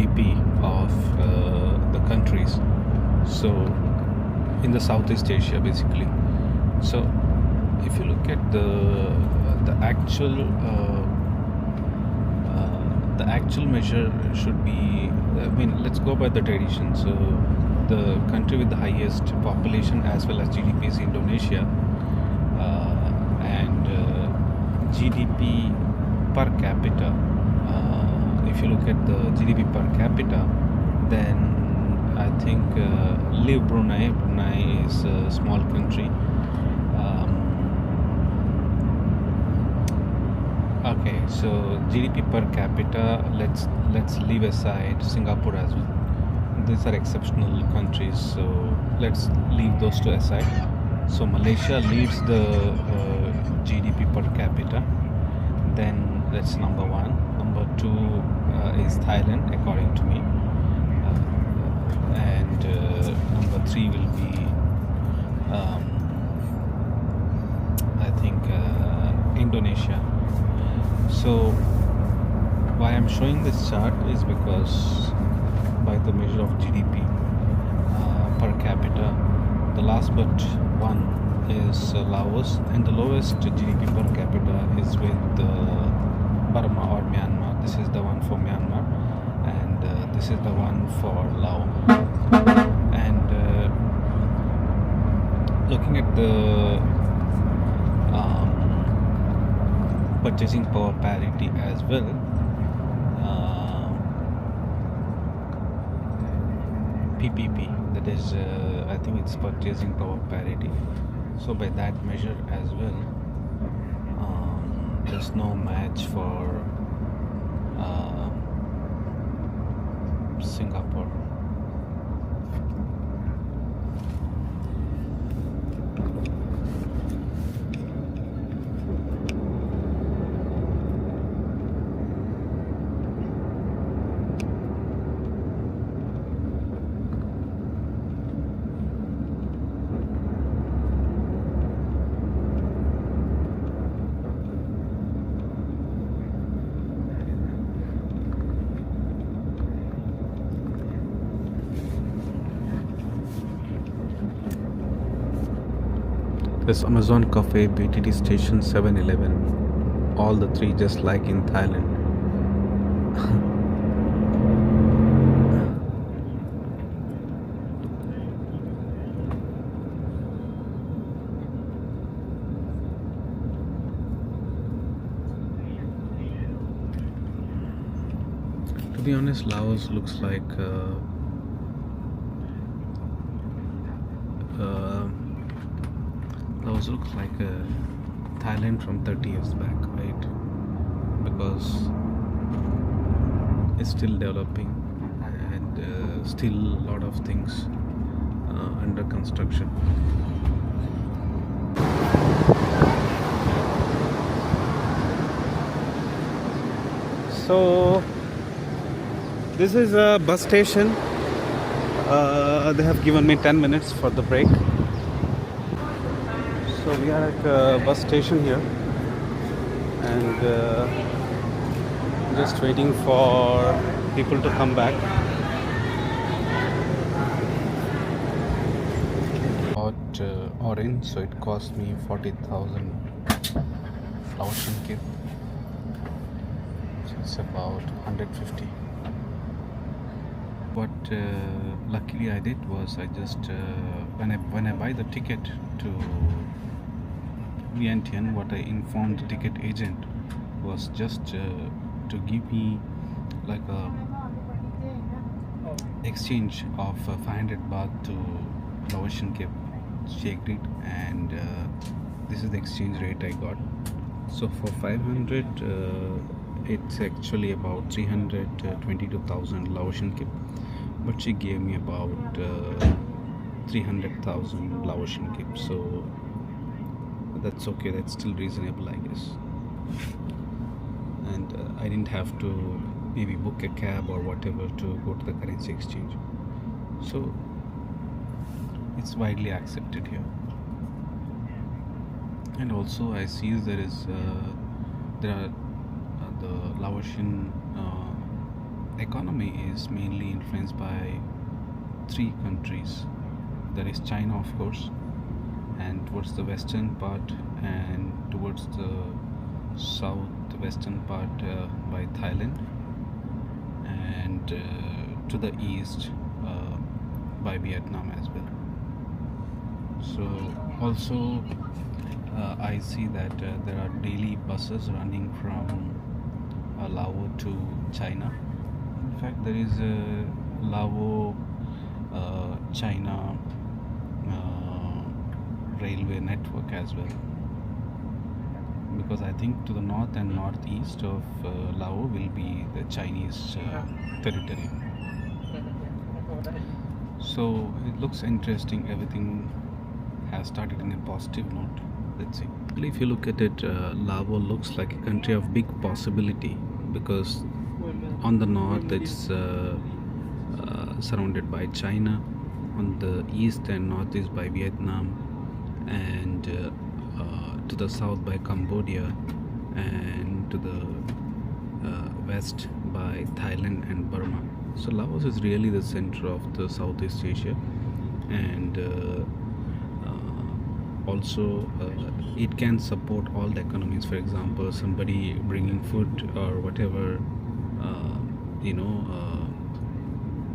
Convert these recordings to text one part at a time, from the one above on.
GDP of the countries. So in the Southeast Asia, basically. So if you look at the actual measure should be, I mean, let's go by the tradition. So the country with the highest population as well as GDP is Indonesia, and GDP per capita, if you look at the GDP per capita, then I think leave Brunei. Brunei is a small country. Okay, so GDP per capita, let's leave aside Singapore as well. These are exceptional countries, so let's leave those two aside. So Malaysia leads the GDP per capita. Then that's number one. Number two is Thailand, according to me. And number three will be, I think, Indonesia. So why I'm showing this chart is because by the measure of GDP per capita, the last but one is Laos, and the lowest GDP per capita is with Burma or Myanmar. This is the one for Myanmar, and this is the one for Laos. And looking at the purchasing power parity as well, PPP, that is I think it's purchasing power parity. So by that measure as well, there's no match for Singapore. There's Amazon Cafe, BTT Station, 7-Eleven. All the three just like in Thailand. To be honest, Laos looks like Laos looks like Thailand from 30 years back, right? Because it's still developing and still a lot of things under construction. So this is a bus station. They have given me 10 minutes for the break. So we are at a bus station here, and just waiting for people to come back. Bought orange, so it cost me 40,000 Laotian kip. So it's about 150. What luckily I did was I just when I buy the ticket to Vientianne, what I informed the ticket agent was just to give me like a exchange of 500 baht to Laotian kip. She agreed, and this is the exchange rate I got. So for 500 it's actually about 322,000 Laotian kip, but she gave me about 300,000 Laotian kip. So that's okay, that's still reasonable, I guess. And I didn't have to maybe book a cab or whatever to go to the currency exchange. So it's widely accepted here. And also I see there are the Laotian economy is mainly influenced by three countries. There is China, of course, and towards the western part, and towards the southwestern part by Thailand, and to the east by Vietnam as well. So also I see that there are daily buses running from Lao to China. In fact, there is a Lao China railway network as well, because I think to the north and northeast of Lao will be the Chinese territory. So it looks interesting. Everything has started in a positive note. Let's see. If you look at it, Lao looks like a country of big possibility, because on the north it's surrounded by China, on the east and northeast by Vietnam, and to the south by Cambodia, and to the west by Thailand and Burma. So Laos is really the center of the Southeast Asia, and also it can support all the economies. For example, somebody bringing food or whatever, you know,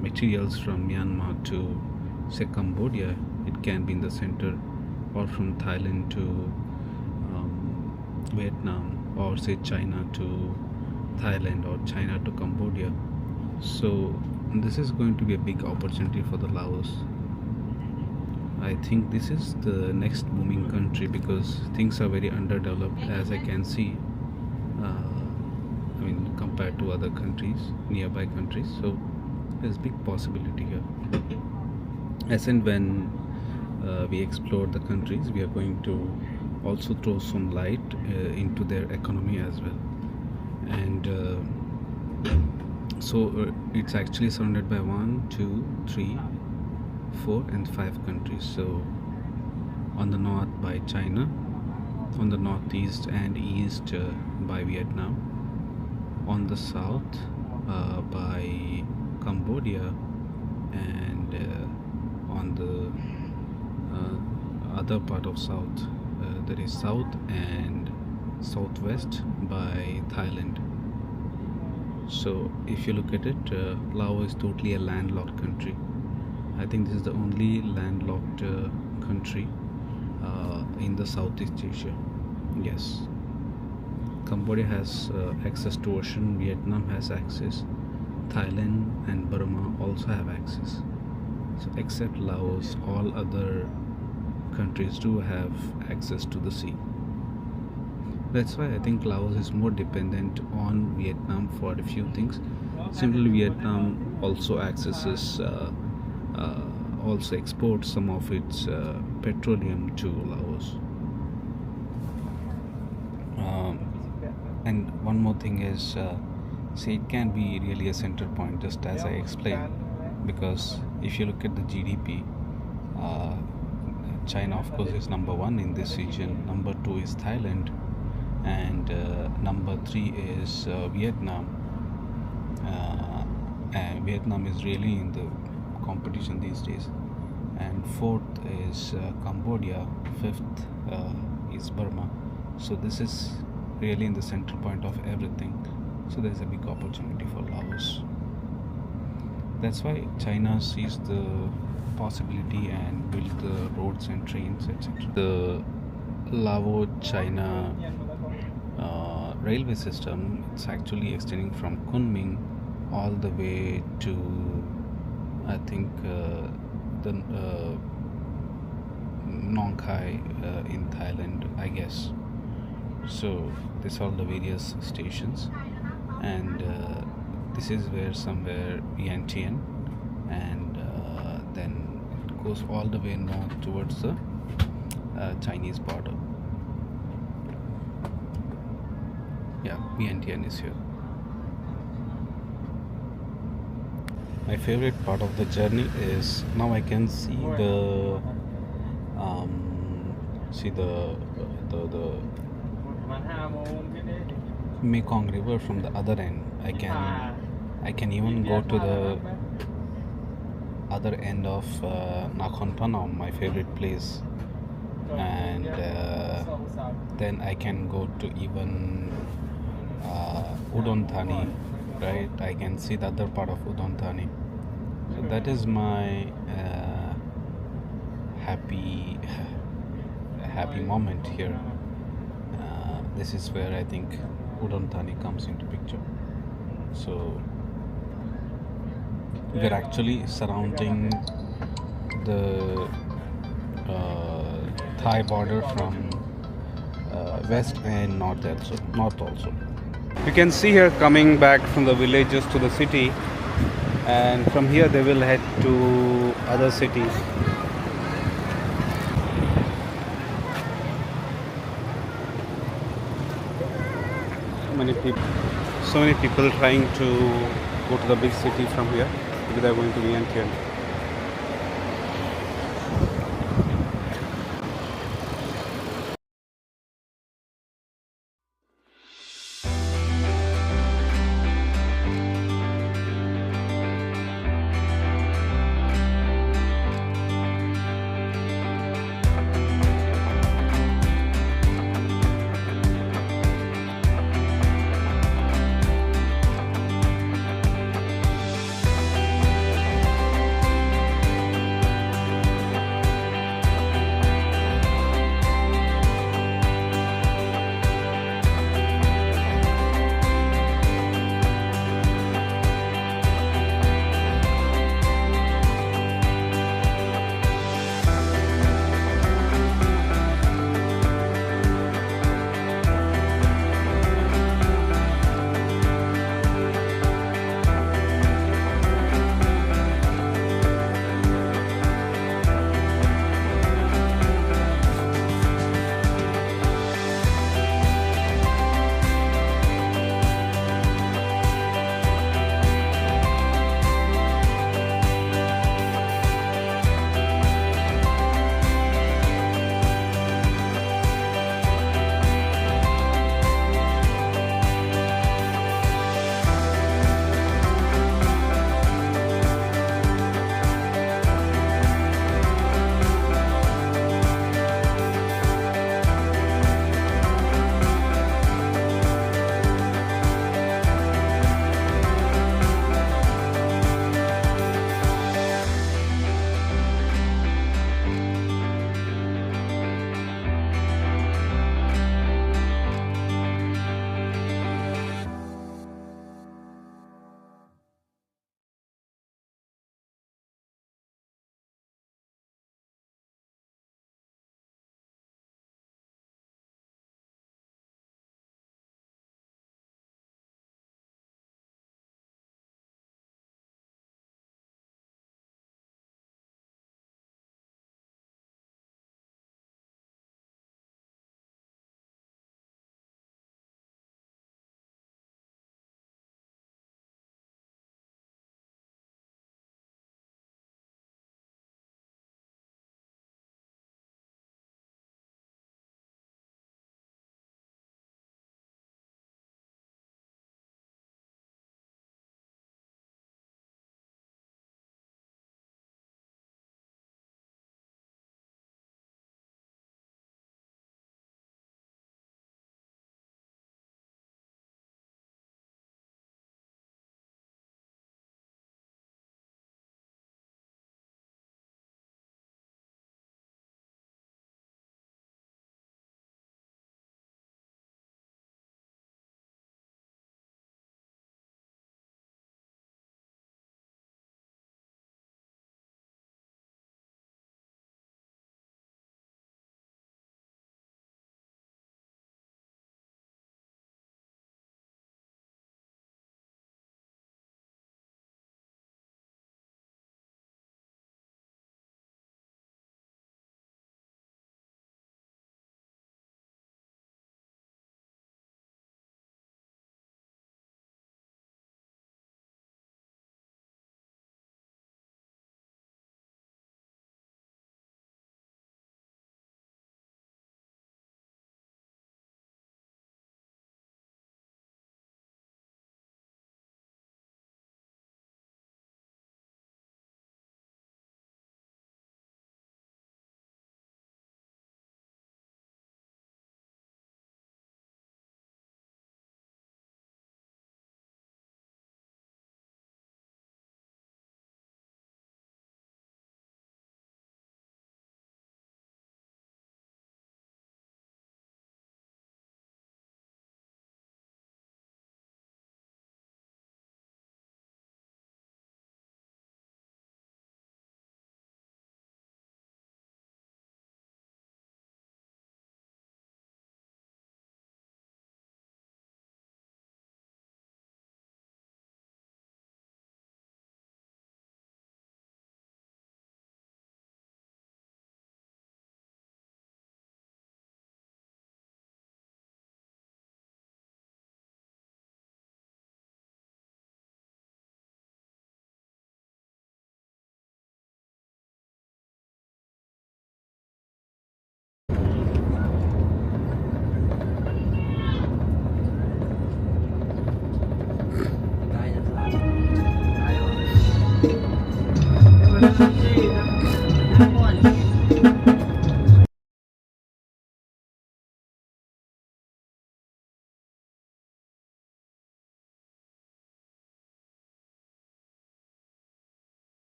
materials from Myanmar to say Cambodia, it can be in the center, or from Thailand to Vietnam, or say China to Thailand, or China to Cambodia. So this is going to be a big opportunity for the Laos. I think this is the next booming country, because things are very underdeveloped, as I can see. I mean, compared to other countries, nearby countries. So there's big possibility here. As and when we explore the countries, we are going to also throw some light into their economy as well. And so it's actually surrounded by 1, 2, 3, 4 and 5 countries. So on the north by China, on the northeast and east by Vietnam, on the south by Cambodia, and on the other part of south, that is south and southwest by Thailand. So if you look at it, Laos is totally a landlocked country. I think this is the only landlocked country in the Southeast Asia. Yes, Cambodia has access to ocean, Vietnam has access, Thailand and Burma also have access. So except Laos, all other countries do have access to the sea. That's why I think Laos is more dependent on Vietnam for a few things. Similarly, Vietnam also accesses also exports some of its petroleum to Laos. And one more thing is, see, it can be really a center point, just as I explained, because if you look at the GDP, China of course is number 1 in this region, number 2 is Thailand, and number 3 is Vietnam. And Vietnam is really in the competition these days, and 4th is Cambodia, 5th is Burma. So this is really in the central point of everything. So there is a big opportunity for Laos. That's why China sees the possibility and build the roads and trains, etc. The Lao-China railway system, it's actually extending from Kunming all the way to, I think, the Nong Khai in Thailand, I guess. So these are the various stations, and this is where somewhere Vientianne, and then it goes all the way north towards the Chinese border. Yeah, Vientianne is here. My favorite part of the journey is now I can see the Mekong River from the other end. I can I can even go to the other end of Nakhon Phanom, my favorite place, and then I can go to even Udon Thani, right? I can see the other part of Udon Thani. So that is my happy happy moment here. This is where I think Udon Thani comes into picture. So we're actually surrounding the Thai border from west and north also. You can see here coming back from the villages to the city, and from here they will head to other cities. So many people trying to go to the big city from here. Maybe they're going to Vientianne.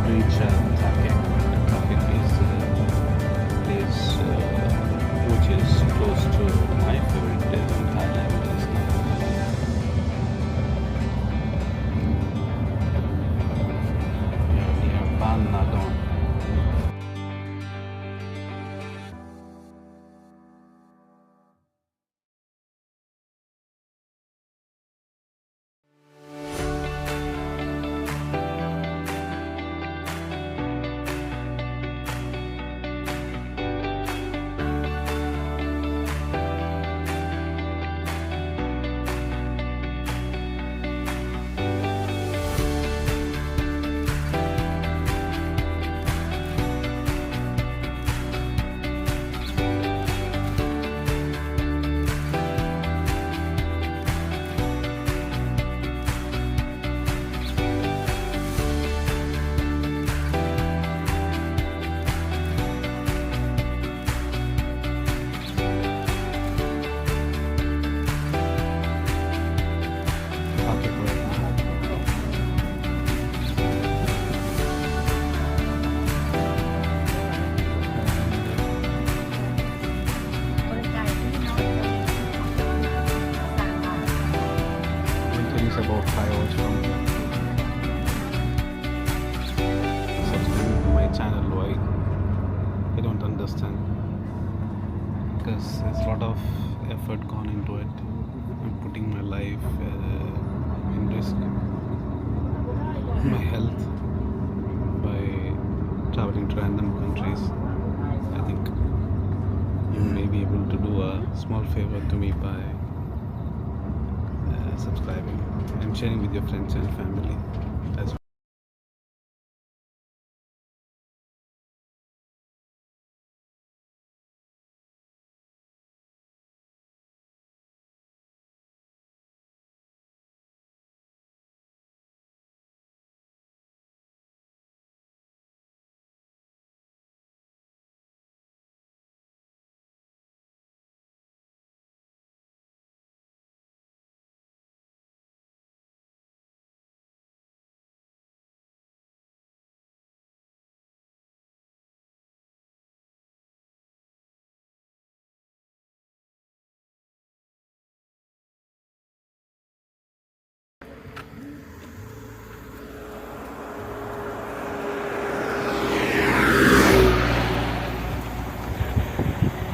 reach Savannaketh. Savannaketh is a place which is close to my favorite place in Thailand. Is near Vientianne. About 5 hours from here. Subscribe to my channel. Why? I don't understand. Because there's a lot of effort gone into it. I'm putting my life in risk, my health, by traveling to random countries, I think you may be able to do a small favor to me by subscribing and sharing with your friends and family as well.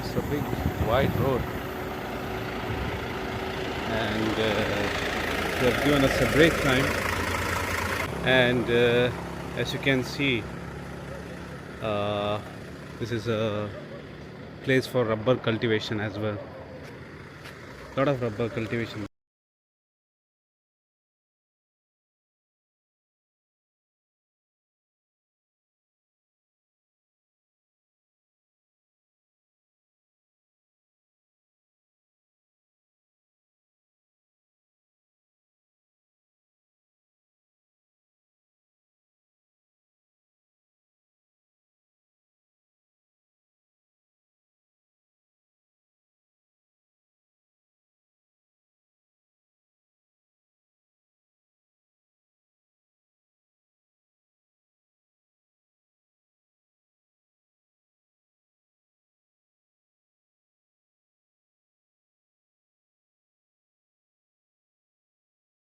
It's a big wide road, and they have given us a break time, and as you can see, this is a place for rubber cultivation as well. Lot of rubber cultivation.